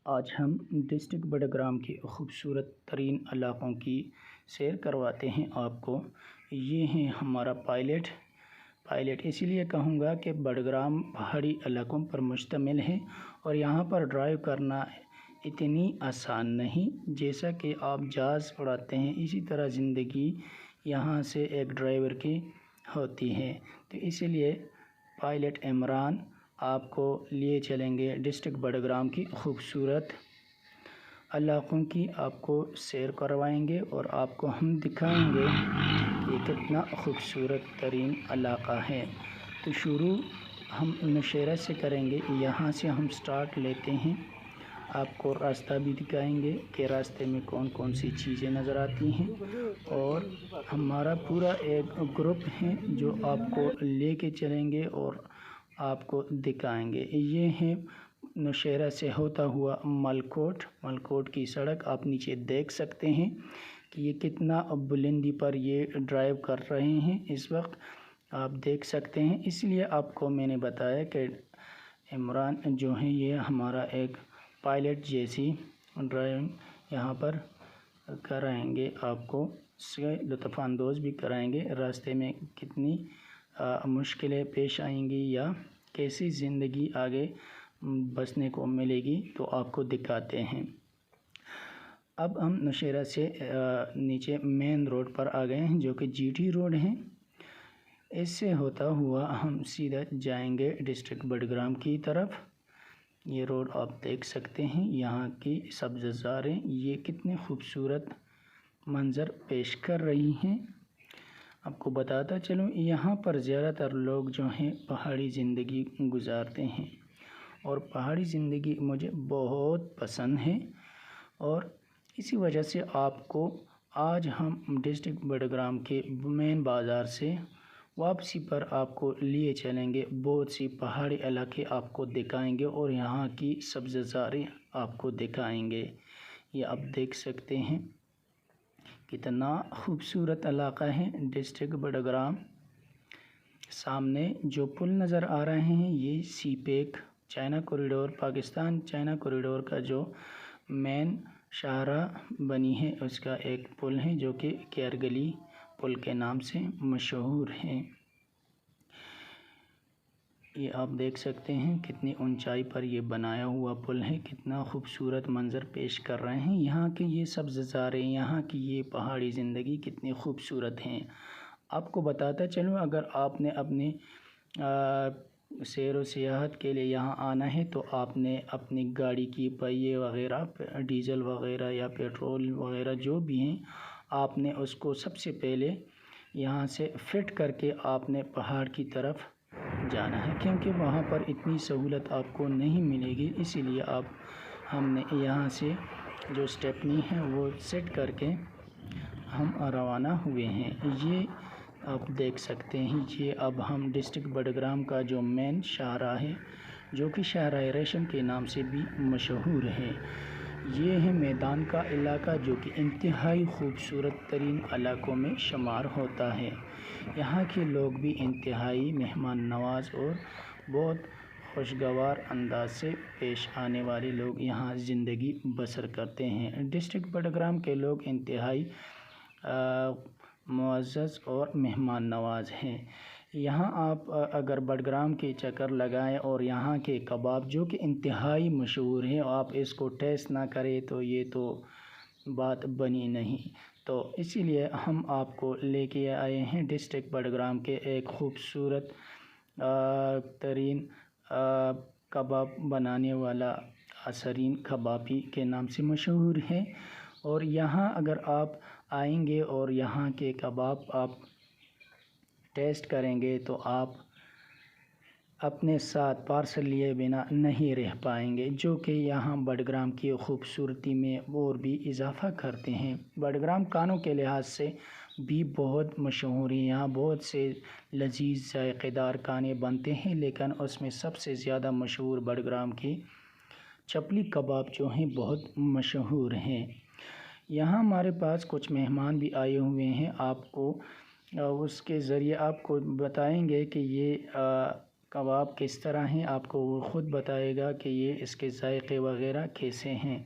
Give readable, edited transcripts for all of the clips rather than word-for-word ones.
آج ہم ڈسٹرکٹ بڈگرام کے خوبصورت ترین علاقوں کی سیر کرواتے ہیں آپ کو۔ یہ ہیں ہمارا پائلٹ اسی لیے کہوں گا کہ بڈگرام پہاڑی علاقوں پر مشتمل ہے اور یہاں پر ڈرائیو کرنا اتنی آسان نہیں جیسا کہ آپ جہاز اڑاتے ہیں، اسی طرح زندگی یہاں سے ایک ڈرائیور کی ہوتی ہے۔ تو اسی لیے پائلٹ عمران آپ کو لیے چلیں گے ڈسٹرکٹ بڈگرام کی خوبصورت علاقوں کی، آپ کو سیر کروائیں گے اور آپ کو ہم دکھائیں گے کہ یہ کتنا خوبصورت ترین علاقہ ہے۔ تو شروع ہم نوشہرہ سے کریں گے، یہاں سے ہم سٹارٹ لیتے ہیں، آپ کو راستہ بھی دکھائیں گے کہ راستے میں کون کون سی چیزیں نظر آتی ہیں، اور ہمارا پورا ایک گروپ ہے جو آپ کو لے کے چلیں گے اور آپ کو دکھائیں گے۔ یہ ہے نوشہرہ سے ہوتا ہوا ملکوٹ کی سڑک، آپ نیچے دیکھ سکتے ہیں کہ یہ کتنا بلندی پر یہ ڈرائیو کر رہے ہیں اس وقت، آپ دیکھ سکتے ہیں۔ اس لیے آپ کو میں نے بتایا کہ عمران جو ہیں یہ ہمارا ایک پائلٹ جیسی ڈرائیونگ یہاں پر کرائیں گے، آپ کو سے لطف اندوز بھی کرائیں گے، راستے میں کتنی مشکلیں پیش آئیں گی یا کیسی زندگی آگے بسنے کو ملے گی تو آپ کو دکھاتے ہیں۔ اب ہم نوشہرہ سے نیچے مین روڈ پر آ گئے ہیں جو کہ جی ٹی روڈ ہے، اس سے ہوتا ہوا ہم سیدھا جائیں گے ڈسٹرکٹ بڈگرام کی طرف۔ یہ روڈ آپ دیکھ سکتے ہیں، یہاں کی سبززاریں یہ کتنے خوبصورت منظر پیش کر رہی ہیں۔ آپ کو بتاتا چلوں، یہاں پر زیادہ تر لوگ جو ہیں پہاڑی زندگی گزارتے ہیں اور پہاڑی زندگی مجھے بہت پسند ہے، اور اسی وجہ سے آپ کو آج ہم ڈسٹرکٹ بڈگرام کے مین بازار سے واپسی پر آپ کو لیے چلیں گے، بہت سی پہاڑی علاقے آپ کو دکھائیں گے اور یہاں کی سبززاریں آپ کو دکھائیں گے۔ یہ آپ دیکھ سکتے ہیں کتنا خوبصورت علاقہ ہے ڈسٹرکٹ بڈگرام۔ سامنے جو پل نظر آ رہے ہیں یہ CPEC China corridor, Pakistan China corridor کا جو مین شاہراہ بنی ہے اس کا ایک پل ہے جو کہ کیرگلی پل کے نام سے مشہور ہے۔ یہ آپ دیکھ سکتے ہیں کتنی اونچائی پر یہ بنایا ہوا پل ہے، کتنا خوبصورت منظر پیش کر رہے ہیں۔ یہاں کی یہ سبززاریں، یہاں کی یہ پہاڑی زندگی کتنی خوبصورت ہیں۔ آپ کو بتاتا چلوں، اگر آپ نے اپنی سیر و سیاحت کے لیے یہاں آنا ہے تو آپ نے اپنی گاڑی کی پہیے وغیرہ، ڈیزل وغیرہ یا پیٹرول وغیرہ جو بھی ہیں، آپ نے اس کو سب سے پہلے یہاں سے فٹ کر کے آپ نے پہاڑ کی طرف جانا ہے، کیونکہ وہاں پر اتنی سہولت آپ کو نہیں ملے گی۔ اسی لیے ہم نے یہاں سے جو اسٹیپنی ہے وہ سیٹ کر کے ہم روانہ ہوئے ہیں۔ یہ آپ دیکھ سکتے ہیں، یہ اب ہم ڈسٹرکٹ بڈگرام کا جو مین شاہراہ ہے جو کہ شاہراہ ریشم کے نام سے بھی مشہور ہے، یہ ہے میدان کا علاقہ جو کہ انتہائی خوبصورت ترین علاقوں میں شمار ہوتا ہے۔ یہاں کے لوگ بھی انتہائی مہمان نواز اور بہت خوشگوار انداز سے پیش آنے والے لوگ یہاں زندگی بسر کرتے ہیں۔ ڈسٹرکٹ بڈگرام کے لوگ انتہائی معزز اور مہمان نواز ہیں۔ یہاں آپ اگر بڈگرام کے چکر لگائیں اور یہاں کے کباب جو کہ انتہائی مشہور ہیں، آپ اس کو ٹیسٹ نہ کریں تو یہ تو بات بنی نہیں۔ تو اسی لیے ہم آپ کو لے کے آئے ہیں ڈسٹرکٹ بڈگرام کے ایک خوبصورت ترین کباب بنانے والا سرین کبابی کے نام سے مشہور ہے، اور یہاں اگر آپ آئیں گے اور یہاں کے کباب آپ ٹیسٹ کریں گے تو آپ اپنے ساتھ پارسل لیے بنا نہیں رہ پائیں گے، جو کہ یہاں بڈگرام کی خوبصورتی میں اور بھی اضافہ کرتے ہیں۔ بڈگرام کھانوں کے لحاظ سے بھی بہت مشہور ہے، یہاں بہت سے لذیذ ذائقے دار کھانے بنتے ہیں، لیکن اس میں سب سے زیادہ مشہور بڈگرام کی چپلی کباب جو ہیں بہت مشہور ہیں۔ یہاں ہمارے پاس کچھ مہمان بھی آئے ہوئے ہیں، آپ کو اس کے ذریعے آپ کو بتائیں گے کہ یہ کباب کس طرح ہیں آپ کو وہ خود بتائے گا کہ یہ اس کے ذائقے وغیرہ کیسے ہیں۔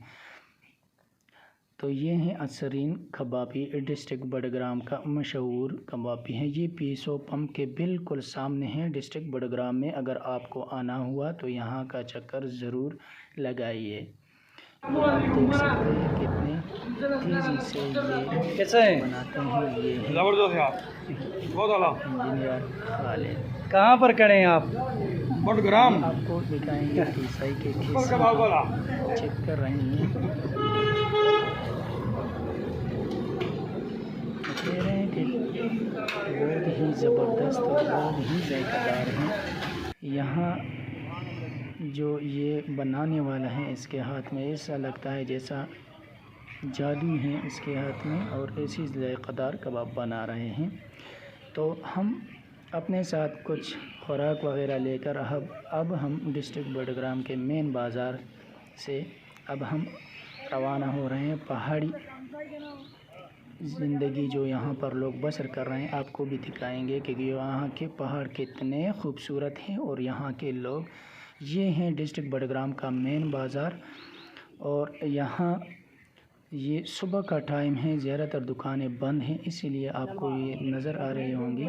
تو یہ ہیں اسرین کبابی، ڈسٹرکٹ بڑگرام کا مشہور کبابی ہے۔ یہ پیسو پمپ کے بالکل سامنے ہے ڈسٹرکٹ بڑگرام میں۔ اگر آپ کو آنا ہوا تو یہاں کا چکر ضرور لگائیے۔ آپ دیکھ سکتے ہیں کتنے تیزی سے یہ بناتے ہیں۔ یہ انجینئر خالد کہاں پر کھڑے ہیں آپ؟ بڑگرام۔ آپ کو دکھائیں گے عیسائی کے چیک کر رہے ہیں، کہہ رہے ہیں کہ بہت ہی زبردست اور بہت ہی ذائقہ دار ہیں۔ یہاں جو یہ بنانے والا ہے اس کے ہاتھ میں ایسا لگتا ہے جیسا جادو ہے اس کے ہاتھ میں، اور ایسی ذائقہ دار کباب بنا رہے ہیں۔ تو ہم اپنے ساتھ کچھ خوراک وغیرہ لے کر اب ہم ڈسٹرکٹ بڑگرام کے مین بازار سے اب ہم روانہ ہو رہے ہیں۔ پہاڑی زندگی جو یہاں پر لوگ بسر کر رہے ہیں آپ کو بھی دکھائیں گے کہ یہاں کے پہاڑ کتنے خوبصورت ہیں اور یہاں کے لوگ۔ یہ ہیں ڈسٹرکٹ بڑگرام کا مین بازار، اور یہاں یہ صبح کا ٹائم ہے، زیادہ تر دکانیں بند ہیں، اسی لیے آپ کو یہ نظر آ رہی ہوں گی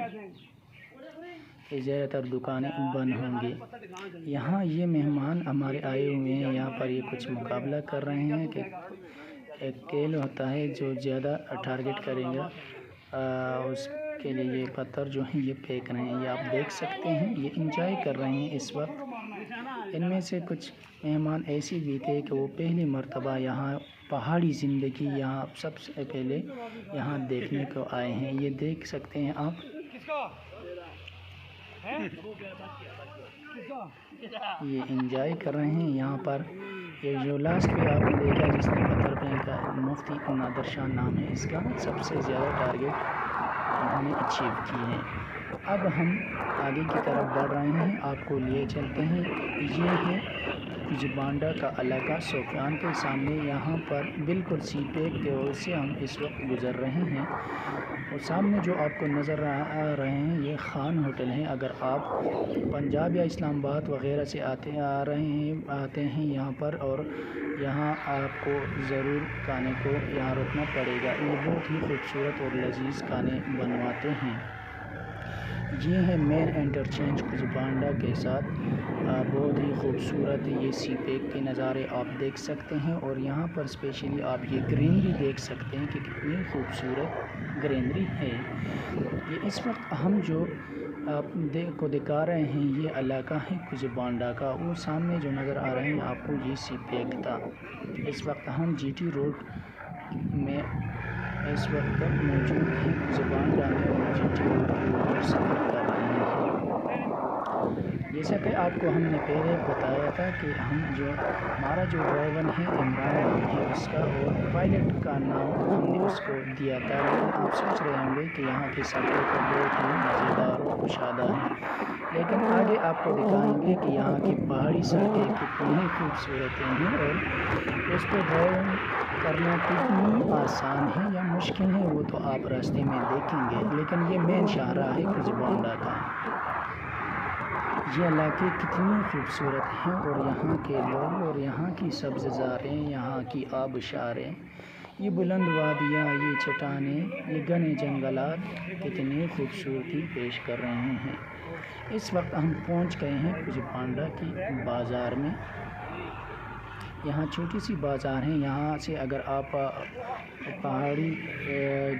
کہ زیادہ تر دکانیں بند ہوں گی۔ یہاں یہ مہمان ہمارے آئے ہوئے ہیں، یہاں پر یہ کچھ مقابلہ کر رہے ہیں کہ ایک کھیل ہوتا ہے جو زیادہ ٹارگٹ کریں گا اس کے لیے یہ پتھر جو ہیں یہ پھینک رہے ہیں۔ یہ آپ دیکھ سکتے ہیں یہ انجوائے کر رہے ہیں اس وقت۔ ان میں سے کچھ مہمان ایسی بھی تھے کہ وہ پہلی مرتبہ یہاں پہاڑی زندگی یہاں سب سے پہلے یہاں دیکھنے کو آئے ہیں۔ یہ دیکھ سکتے ہیں آپ، یہ انجوائے کر رہے ہیں یہاں پر۔ یہ جو لاسٹ پہ آپ نے دیکھا جس نے پتھر پھینکا، مفتی نادر شاہ نام ہے اس کا، سب سے زیادہ ٹارگٹ انہوں نے اچیو کی ہے۔ اب ہم آگے کی طرف بڑھ رہے ہیں، آپ کو لیے چلتے ہیں۔ یہ ہے کجبانڈہ کا علاقہ سوفیان کے سامنے، یہاں پر بالکل سی پیک کے اور سے ہم اس وقت گزر رہے ہیں، اور سامنے جو آپ کو نظر آ رہے ہیں یہ خان ہوٹل ہے۔ اگر آپ پنجاب یا اسلام آباد وغیرہ سے آتے ہیں یہاں پر، اور یہاں آپ کو ضرور کھانے کو یہاں رکنا پڑے گا۔ یہ بہت ہی خوبصورت اور لذیذ کھانے بنواتے ہیں۔ یہ ہے مین انٹرچینج کجبانڈہ کے ساتھ، بہت ہی خوبصورت یہ سی پیک کے نظارے آپ دیکھ سکتے ہیں، اور یہاں پر اسپیشلی آپ یہ گرینری دیکھ سکتے ہیں کہ کتنی خوبصورت گرینری ہے۔ یہ اس وقت ہم جو آپ کو دکھا رہے ہیں یہ علاقہ ہے کجبانڈہ کا، وہ سامنے جو نظر آ رہے ہیں آپ کو یہ سی پیک تھا۔ اس وقت ہم جی ٹی روڈ میں اس وقت موجود ہیں کجبانڈہ میں، اور جی ٹی روڈ کے اوپر سفر کر رہے ہیں۔ جیسا کہ آپ کو ہم نے پہلے بتایا تھا کہ ہمارا جو ڈرائیور ہے عمران نام ہے اس کا، اور پائلٹ کا نام ہم نے اس کو دیا تھا، لیکن آپ سوچ رہے ہوں گے کہ یہاں کے سفر کو بہت ہی مزیدار اور کشادہ ہیں، لیکن آگے آپ کو دکھائیں گے کہ یہاں کی پہاڑی سڑکیں کتنی خوبصورت ہیں، اور اس پہ ڈرائیونگ کرنا کتنی آسان ہے یا مشکل ہے وہ تو آپ راستے میں دیکھیں گے، لیکن یہ مین شاہراہ ہے کجبانڈہ کا۔ یہ علاقے کتنی خوبصورت ہیں، اور یہاں کے لوگ اور یہاں کی سبز زاریں، یہاں کی آبشاریں، یہ بلند وادیاں، یہ چٹانیں، یہ گھنے جنگلات کتنی خوبصورتی پیش کر رہے ہیں۔ اس وقت ہم پہنچ گئے ہیں کجبانڈہ کی بازار میں۔ یہاں چھوٹی سی بازار ہیں، یہاں سے اگر آپ پہاڑی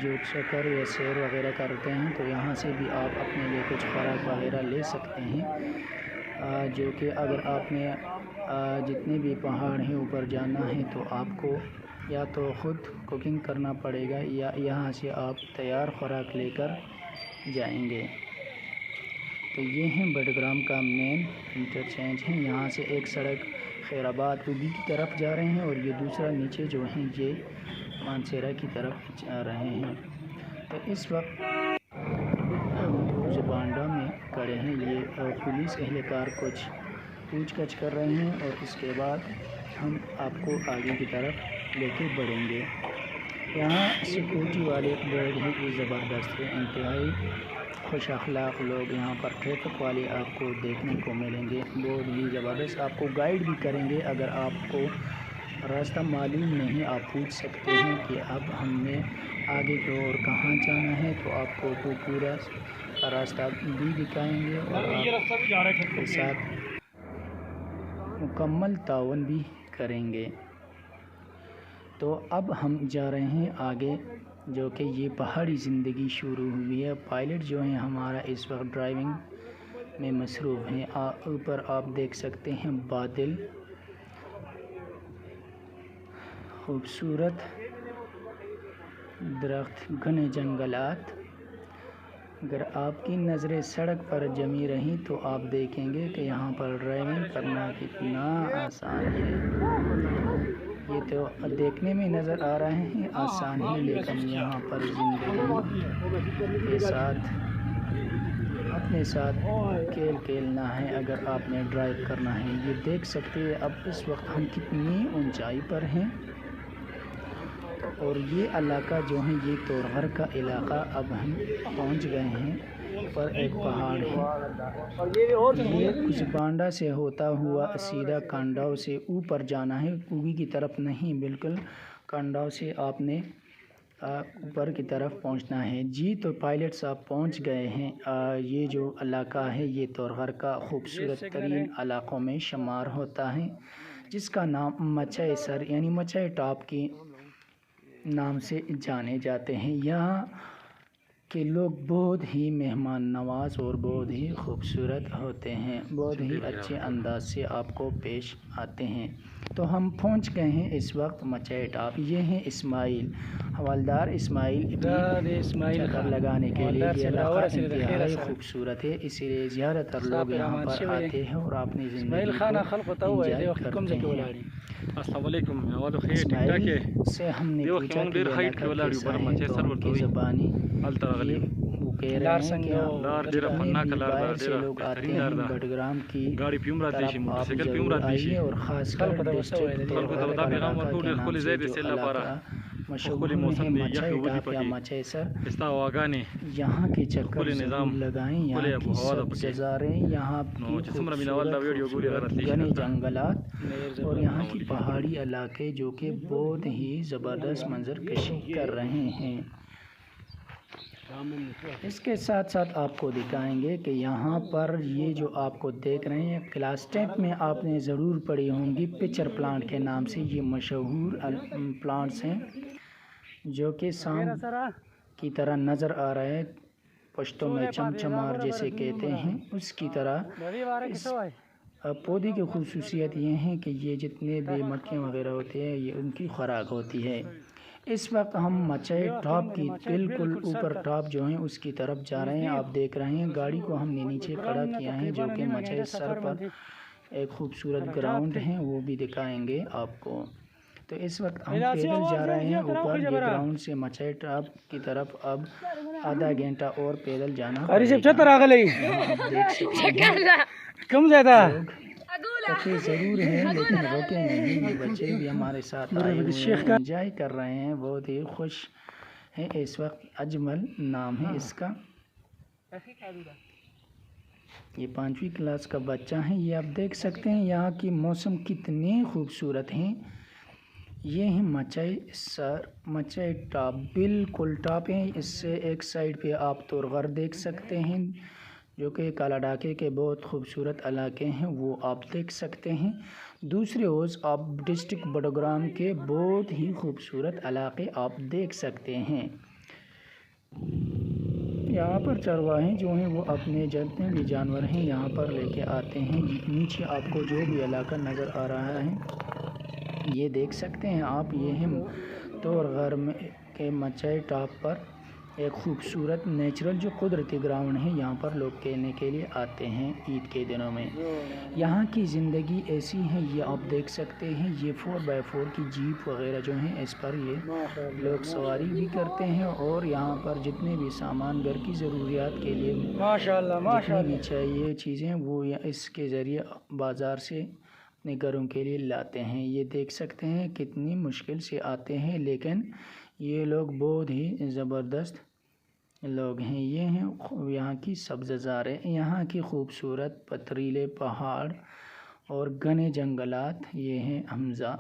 جو چکر یا سیر وغیرہ کرتے ہیں تو یہاں سے بھی آپ اپنے لیے کچھ خوراک وغیرہ لے سکتے ہیں، جو کہ اگر آپ نے جتنے بھی پہاڑ ہیں اوپر جانا ہے تو آپ کو یا تو خود کوکنگ کرنا پڑے گا یا یہاں سے آپ تیار خوراک لے کر جائیں گے۔ تو یہ ہیں بڑگرام کا مین انٹرچینج ہے، یہاں سے ایک سڑک خیر آباد اوبی کی طرف جا رہے ہیں، اور یہ دوسرا نیچے جو ہیں یہ مانسیرا کی طرف جا رہے ہیں۔ تو اس وقت ہم کجبانڈہ میں کھڑے ہیں، یہ پولیس اہلکار کچھ پوچھ گچھ کر رہے ہیں، اور اس کے بعد ہم آپ کو آگے کی طرف لے کے بڑھیں گے۔ یہاں سیکورٹی والے لوگ ہیں، یہ زبردست ہے، انتہائی خوش اخلاق لوگ یہاں پر ٹریفک والے آپ کو دیکھنے کو ملیں گے، بہت ہی زبردست آپ کو گائیڈ بھی کریں گے۔ اگر آپ کو راستہ معلوم نہیں آپ پوچھ سکتے ہیں کہ اب ہم نے آگے کی اور کہاں جانا ہے، تو آپ کو وہ پورا راستہ بھی دکھائیں گے اور آپ کے ساتھ مکمل تعاون بھی کریں گے۔ تو اب ہم جا رہے ہیں آگے، جو کہ یہ پہاڑی زندگی شروع ہوئی ہے۔ پائلٹ جو ہیں ہمارا اس وقت ڈرائیونگ میں مصروف ہیں۔ اوپر آپ دیکھ سکتے ہیں بادل، خوبصورت درخت، گھنے جنگلات۔ اگر آپ کی نظریں سڑک پر جمی رہیں تو آپ دیکھیں گے کہ یہاں پر ڈرائیونگ کرنا کتنا آسان ہے۔ یہ تو دیکھنے میں نظر آ رہے ہیں آسان ہے، لیکن یہاں پر زندگی کے ساتھ اپنے ساتھ کھیل کھیلنا ہے اگر آپ نے ڈرائیو کرنا ہے۔ یہ دیکھ سکتے ہیں اب اس وقت ہم کتنی اونچائی پر ہیں، اور یہ علاقہ جو ہے یہ تورغر کا علاقہ اب ہم پہنچ گئے ہیں۔ پر ایک پہاڑ ہے، یہ کچھ بانڈا سے ہوتا ہوا سیدھا کانڈاؤ سے اوپر جانا ہے، کوگی کی طرف نہیں، بالکل کانڈاؤ سے آپ نے اوپر کی طرف پہنچنا ہے۔ جی تو پائلٹ صاحب پہنچ گئے ہیں۔ یہ جو علاقہ ہے یہ تورغر کا خوبصورت ترین علاقوں میں شمار ہوتا ہے، جس کا نام مچھائے سر یعنی مچھائے ٹاپ کے نام سے جانے جاتے ہیں۔ یہاں کے لوگ بہت ہی مہمان نواز اور بہت ہی خوبصورت ہوتے ہیں، بہت ہی اچھے انداز سے آپ کو پیش آتے ہیں۔ تو ہم پہنچ گئے ہیں اس وقت مچھائے ٹاپ۔ یہ ہیں اسماعیل، حوالدار اسماعیل چکر لگانے کے لیے۔ یہ علاقہ انتہائی خوبصورت ہے، اسی لیے زیادہ تر لوگ یہاں پر آتے ہیں اور اپنی زندگی کو انجوائے کرتے ہیں۔ السلام علیکم، اسماعیل سے ہم نے پوچھا کہ یہ علاقہ کیسا ہے، تو ان کی زبانی وہ کہہ رہے ہیں کہ باہر سے لوگ آتے ہیں بڈگرام کی طرف آپ ضرور آئیے، اور خاص کر ڈسٹرکٹ تورغر کا علاقہ کے نام سے جو علاقہ مشہور ہے مچھائے ٹاپ یا مچھائے سر، یہاں کے چکر ضرور لگائیں۔ یہاں کی سبز نظاریں، یہاں کی خوبصورت گھنے جنگلات اور یہاں کی پہاڑی علاقے جو کہ بہت ہی زبردست منظر کشی کر رہے ہیں۔ اس کے ساتھ ساتھ آپ کو دکھائیں گے کہ یہاں پر یہ جو آپ کو دیکھ رہے ہیں کلاس 10 میں آپ نے ضرور پڑھی ہوں گی پچر پلانٹ کے نام سے، یہ مشہور پلانٹس ہیں جو کہ سانپ کی طرح نظر آ رہے ہیں، پشتوں میں چمچمار جیسے کہتے ہیں، اس کی طرح۔ اس پودے کی خصوصیت یہ ہے کہ یہ جتنے بھی مکھیاں وغیرہ ہوتے ہیں یہ ان کی خوراک ہوتی ہے۔ اس وقت ہم مچھائے ٹاپ کی بالکل اوپر ٹاپ جو ہیں اس کی طرف جا رہے ہیں۔ آپ دیکھ رہے ہیں گاڑی کو ہم نے نیچے کھڑا کیا ہے، جو کہ مچھائے سر پر ایک خوبصورت گراؤنڈ ہے، وہ بھی دکھائیں گے آپ کو۔ تو اس وقت ہم پیدل جا رہے ہیں اوپر، یہ گراؤنڈ سے مچھائے ٹاپ کی طرف اب آدھا گھنٹہ اور پیدل جانا پڑے گا۔ آپ دیکھ سکتے ہیں تھکے ضرور ہیں لیکن روکے نہیں، یہ بچے بھی ہمارے ساتھ آئے ہوئے ہیں، انجوائے کر رہے ہیں، بہت ہی خوش ہیں اس وقت۔ اجمل نام ہے اس کا، یہ 5ویں کلاس کا بچہ ہے۔ یہ آپ دیکھ سکتے ہیں یہاں کی موسم کتنے خوبصورت ہیں۔ یہ ہیں مچھائے سر، مچھائے ٹاپ، بالکل ٹاپ ہیں۔ اس سے ایک سائڈ پہ آپ تورغر دیکھ سکتے ہیں جو کہ کالا ڈاکے کے بہت خوبصورت علاقے ہیں، وہ آپ دیکھ سکتے ہیں۔ دوسری اور آپ ڈسٹرکٹ بڈگرام کے بہت ہی خوبصورت علاقے آپ دیکھ سکتے ہیں۔ یہاں پر چرواہے جو ہیں وہ اپنے جتنے بھی جانور ہیں یہاں پر لے کے آتے ہیں۔ نیچے آپ کو جو بھی علاقہ نظر آ رہا ہے یہ دیکھ سکتے ہیں آپ، یہ ہے تورغر کے مچھائے ٹاپ پر ایک خوبصورت نیچرل جو قدرتی گراؤنڈ ہے، یہاں پر لوگ کھیلنے کے لیے آتے ہیں عید کے دنوں میں۔ یہاں کی زندگی ایسی ہے، یہ آپ دیکھ سکتے ہیں، یہ 4x4 کی جیپ وغیرہ جو ہیں اس پر یہ لوگ سواری بھی کرتے ہیں، اور یہاں پر جتنے بھی سامان گھر کی ضروریات کے لیے جتنی بھی چاہیے چیزیں وہ اس کے ذریعے بازار سے اپنے گھروں کے لیے لاتے ہیں۔ یہ دیکھ سکتے ہیں کتنی مشکل سے آتے ہیں، لیکن یہ لوگ بہت ہی زبردست لوگ ہیں۔ یہ ہیں یہاں کی سبز زاریں، یہاں کی خوبصورت پتریلے پہاڑ اور گھنے جنگلات۔ یہ ہیں حمزہ۔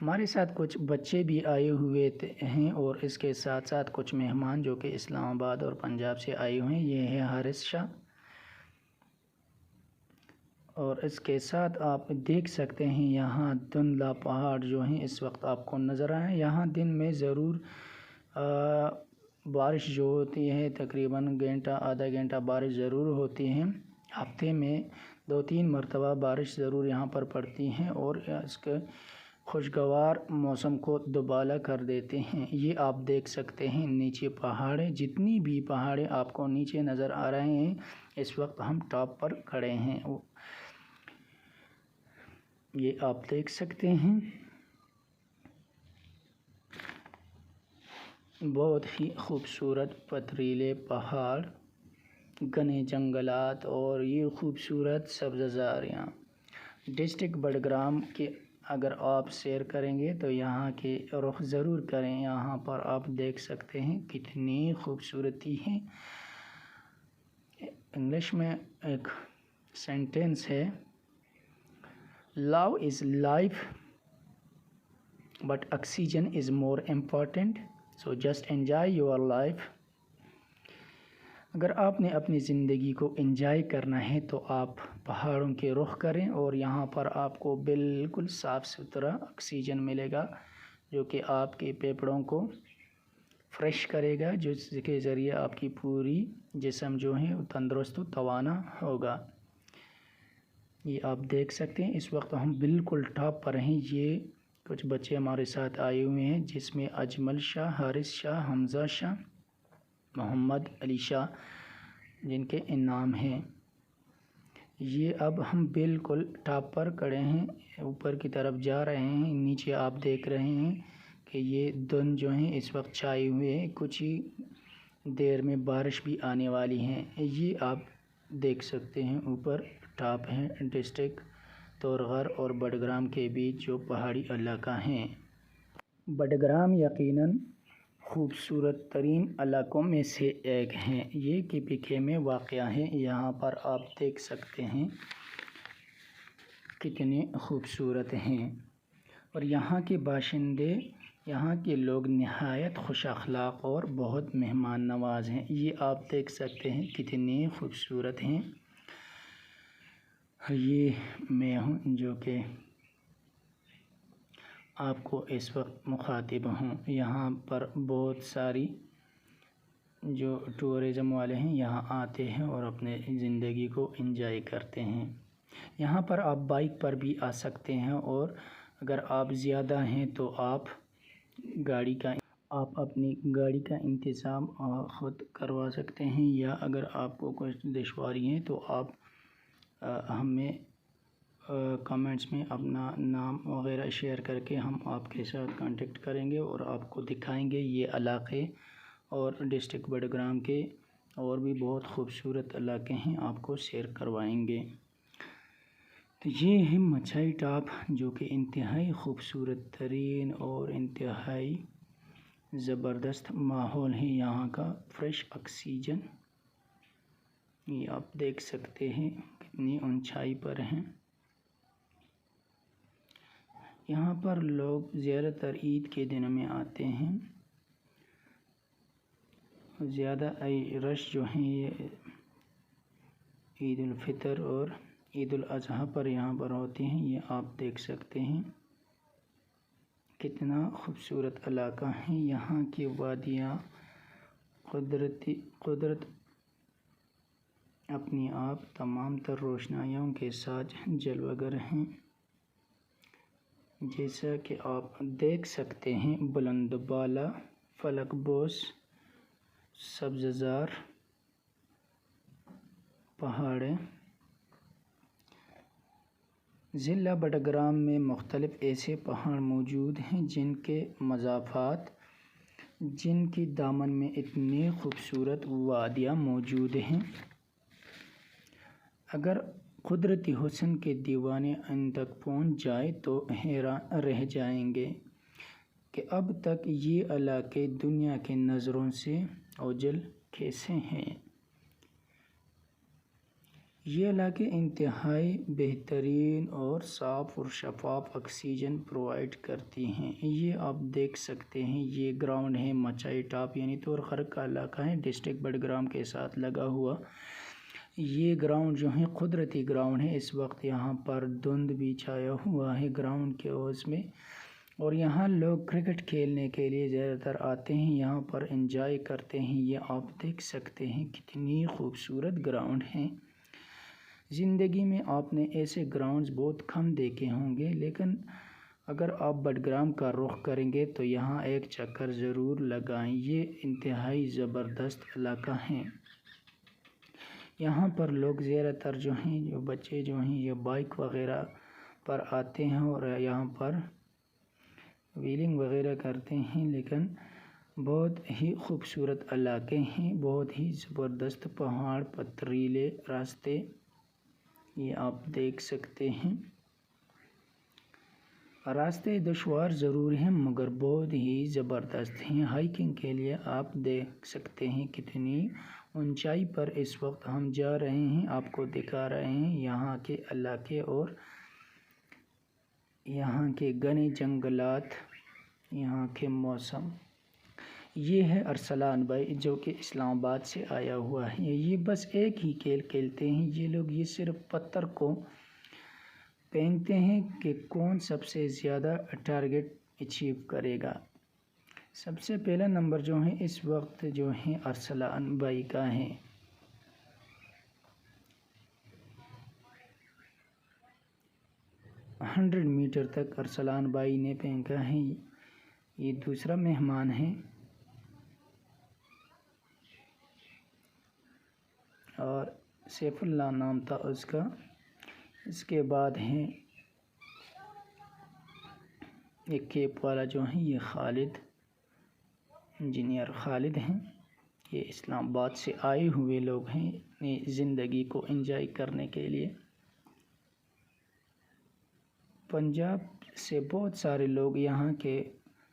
ہمارے ساتھ کچھ بچے بھی آئے ہوئے ہیں اور اس کے ساتھ ساتھ کچھ مہمان جو کہ اسلام آباد اور پنجاب سے آئے ہوئے ہیں۔ یہ ہے حارث شاہ، اور اس کے ساتھ آپ دیکھ سکتے ہیں یہاں دھندلا پہاڑ جو ہیں اس وقت آپ کو نظر آئے۔ یہاں دن میں ضرور بارش جو ہوتی ہے تقریباً گھنٹہ آدھا گھنٹہ بارش ضرور ہوتی ہے۔ ہفتے میں 2-3 مرتبہ بارش ضرور یہاں پر پڑتی ہیں اور اس کے خوشگوار موسم کو دوبالا کر دیتے ہیں۔ یہ آپ دیکھ سکتے ہیں نیچے پہاڑیں، جتنی بھی پہاڑیں آپ کو نیچے نظر آ رہے ہیں اس وقت ہم ٹاپ پر کھڑے ہیں۔ یہ آپ دیکھ سکتے ہیں بہت ہی خوبصورت پتریلے پہاڑ، گھنے جنگلات اور یہ خوبصورت سبز زاریاں۔ ڈسٹرکٹ بڈگرام کے اگر آپ سیر کریں گے تو یہاں کے رخ ضرور کریں۔ یہاں پر آپ دیکھ سکتے ہیں کتنی خوبصورتی ہے۔ انگلش میں ایک سینٹینس ہے، love is life but oxygen is more important, so just enjoy your life. اگر آپ نے اپنی زندگی کو انجوائے کرنا ہے تو آپ پہاڑوں کے رخ کریں، اور یہاں پر آپ کو بالکل صاف ستھرا آکسیجن ملے گا جو کہ آپ کے پھیپھڑوں کو فریش کرے گا، جس کے ذریعے آپ کی پوری جسم جو ہے وہ تندرست و توانا ہوگا۔ یہ آپ دیکھ سکتے ہیں اس وقت ہم بالکل ٹاپ پر ہیں۔ یہ کچھ بچے ہمارے ساتھ آئے ہوئے ہیں جس میں اجمل شاہ، حارث شاہ، حمزہ شاہ، محمد علی شاہ جن کے انعام ہیں۔ یہ اب ہم بالکل ٹاپ پر کھڑے ہیں، اوپر کی طرف جا رہے ہیں۔ نیچے آپ دیکھ رہے ہیں کہ یہ دن جو ہیں اس وقت چھائے ہوئے ہیں، کچھ ہی دیر میں بارش بھی آنے والی ہیں۔ یہ آپ دیکھ سکتے ہیں اوپر ٹاپ ہے ڈسٹرکٹ تورغر اور بڈگرام کے بیچ جو پہاڑی علاقہ ہیں۔ بڈگرام یقیناً خوبصورت ترین علاقوں میں سے ایک ہے۔ یہ KPK میں واقع ہے۔ یہاں پر آپ دیکھ سکتے ہیں کتنے خوبصورت ہیں، اور یہاں کے باشندے، یہاں کے لوگ نہایت خوش اخلاق اور بہت مہمان نواز ہیں۔ یہ آپ دیکھ سکتے ہیں کتنے خوبصورت ہیں۔ یہ میں ہوں جو کہ آپ کو اس وقت مخاطب ہوں۔ یہاں پر بہت ساری جو ٹورزم والے ہیں یہاں آتے ہیں اور اپنے زندگی کو انجوائے کرتے ہیں۔ یہاں پر آپ بائک پر بھی آ سکتے ہیں، اور اگر آپ زیادہ ہیں تو آپ اپنی گاڑی کا انتظام خود کروا سکتے ہیں، یا اگر آپ کو کچھ دشواری ہے تو آپ ہمیں کمنٹس میں اپنا نام وغیرہ شیئر کر کے ہم آپ کے ساتھ کانٹیکٹ کریں گے اور آپ کو دکھائیں گے یہ علاقے، اور ڈسٹرکٹ بڈگرام کے اور بھی بہت خوبصورت علاقے ہیں آپ کو سیر کروائیں گے۔ تو یہ ہے مچھائی ٹاپ جو کہ انتہائی خوبصورت ترین اور انتہائی زبردست ماحول ہے یہاں کا، فریش آکسیجن۔ یہ آپ دیکھ سکتے ہیں کتنی اونچائی پر ہیں۔ یہاں پر لوگ زیادہ تر عید کے دنوں میں آتے ہیں۔ زیادہ رش جو ہیں یہ عید الفطر اور عید الاضحیٰ پر یہاں پر ہوتے ہیں۔ یہ آپ دیکھ سکتے ہیں کتنا خوبصورت علاقہ ہے۔ یہاں کی وادیاں قدرت اپنی آپ تمام تر روشنائیوں کے ساتھ جلوہ گر ہیں، جیسا کہ آپ دیکھ سکتے ہیں بلند بالا، فلک بوس، سبز زار پہاڑیں۔ ضلع بڈگرام میں مختلف ایسے پہاڑ موجود ہیں جن کے مضافات، جن کی دامن میں اتنی خوبصورت وادیاں موجود ہیں، اگر قدرتی حسن کے دیوانے ان تک پہنچ جائیں تو حیران رہ جائیں گے۔ کہ اب تک یہ علاقے دنیا کی نظروں سے اوجھل کیسے ہیں۔ یہ علاقے انتہائی بہترین اور صاف اور شفاف آکسیجن پرووائڈ کرتی ہیں۔ یہ آپ دیکھ سکتے ہیں، یہ گراؤنڈ ہے مچائی ٹاپ یعنی طور خرق کا علاقہ ہے ڈسٹرکٹ بڈگرام کے ساتھ لگا ہوا۔ یہ گراؤنڈ جو ہے قدرتی گراؤنڈ ہے، اس وقت یہاں پر دھند بھی چھایا ہوا ہے گراؤنڈ کے عوض میں، اور یہاں لوگ کرکٹ کھیلنے کے لیے زیادہ تر آتے ہیں، یہاں پر انجوائے کرتے ہیں۔ یہ آپ دیکھ سکتے ہیں کتنی خوبصورت گراؤنڈ ہیں۔ زندگی میں آپ نے ایسے گراؤنڈز بہت کم دیکھے ہوں گے، لیکن اگر آپ بڈگرام کا رخ کریں گے تو یہاں ایک چکر ضرور لگائیں۔ یہ انتہائی زبردست علاقہ ہے۔ یہاں پر لوگ زیادہ تر جو بچے جو ہیں یہ بائک وغیرہ پر آتے ہیں اور یہاں پر ویلنگ وغیرہ کرتے ہیں، لیکن بہت ہی خوبصورت علاقے ہیں، بہت ہی زبردست پہاڑ، پتھریلے راستے، یہ آپ دیکھ سکتے ہیں۔ راستے دشوار ضرور ہیں مگر بہت ہی زبردست ہیں۔ ہائیکنگ کے لیے آپ دیکھ سکتے ہیں کتنی اونچائی پر اس وقت ہم جا رہے ہیں، آپ کو دکھا رہے ہیں یہاں کے علاقے اور یہاں کے گھنے جنگلات، یہاں کے موسم۔ یہ ہے ارسلان بھائی جو کہ اسلام آباد سے آیا ہوا ہے۔ یہ بس ایک ہی کھیل کھیلتے ہیں یہ لوگ، یہ صرف پتھر کو پھینکتے ہیں کہ کون سب سے زیادہ ٹارگٹ اچیو کرے گا۔ سب سے پہلا نمبر جو ہے اس وقت جو ہے ارسلان بھائی کا ہے۔ 100 میٹر تک ارسلان بھائی نے پھینکا ہے۔ یہ دوسرا مہمان ہے اور سیف اللہ نام تھا اس کا۔ اس کے بعد ہیں ایک کیپ والا جو ہے یہ خالد، انجینئر خالد ہیں۔ یہ اسلام آباد سے آئے ہوئے لوگ ہیں اپنی زندگی کو انجوائے کرنے کے لیے۔ پنجاب سے بہت سارے لوگ یہاں کے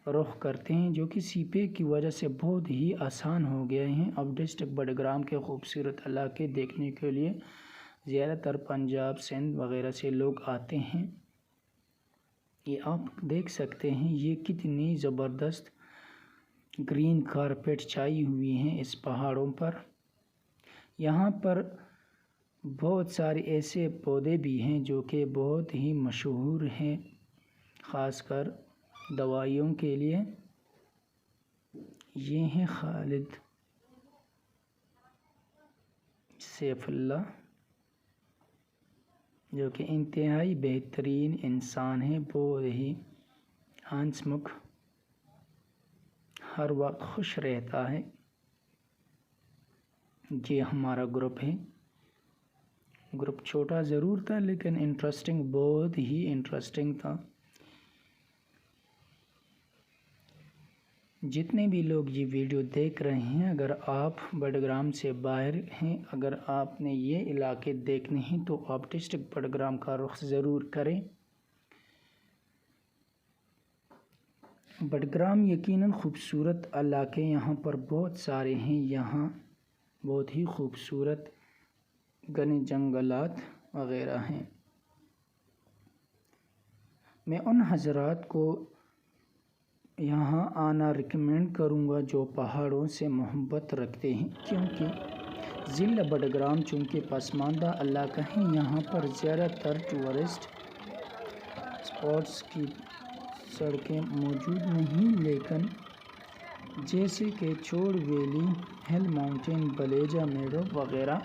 رخ کرتے ہیں، جو کہ سی پے کی وجہ سے بہت ہی آسان ہو گئے ہیں۔ اب ڈسٹرکٹ بڈگرام کے خوبصورت علاقے دیکھنے کے لیے زیادہ تر پنجاب، سندھ وغیرہ سے لوگ آتے ہیں۔ یہ آپ دیکھ سکتے ہیں یہ کتنی زبردست گرین کارپیٹ چھائی ہوئی ہیں اس پہاڑوں پر۔ یہاں پر بہت سارے ایسے پودے بھی ہیں جو کہ بہت ہی مشہور ہیں، خاص کر دوائیوں کے لیے۔ یہ ہیں خالد، سیف اللہ، جو کہ انتہائی بہترین انسان ہے، بہت ہی ہنسمکھ، ہر وقت خوش رہتا ہے۔ یہ ہمارا گروپ ہے۔ گروپ چھوٹا ضرور تھا لیکن انٹرسٹنگ، بہت ہی انٹرسٹنگ تھا۔ جتنے بھی لوگ یہ ویڈیو دیکھ رہے ہیں، اگر آپ بڈگرام سے باہر ہیں، اگر آپ نے یہ علاقے دیکھنے ہیں تو آپ ڈسٹرکٹ بڈگرام کا رخ ضرور کریں۔ بڈگرام یقیناً خوبصورت علاقے یہاں پر بہت سارے ہیں، یہاں بہت ہی خوبصورت گھنے جنگلات وغیرہ ہیں۔ میں ان حضرات کو یہاں آنا ریکمینڈ کروں گا جو پہاڑوں سے محبت رکھتے ہیں، کیونکہ ضلع بڈگرام چونکہ پسماندہ علاقہ ہے، یہاں پر زیادہ تر ٹورسٹ اسپاٹس کی سڑکیں موجود نہیں، لیکن جیسے کہ چوڑ ویلی، ہل ماؤنٹین، بلیجا میڈو وغیرہ،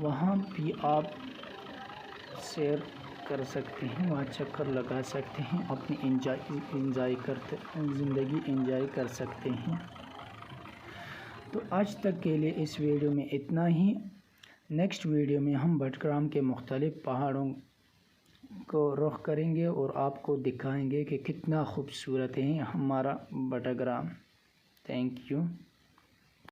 وہاں بھی آپ سیر کر سکتے ہیں، وہاں چکر لگا سکتے ہیں، اپنی زندگی انجوائے کر سکتے ہیں۔ تو آج تک کے لیے اس ویڈیو میں اتنا ہی۔ نیکسٹ ویڈیو میں ہم بڈگرام کے مختلف پہاڑوں کو رخ کریں گے اور آپ کو دکھائیں گے کہ کتنا خوبصورت ہے ہمارا بڈگرام۔ Thank you.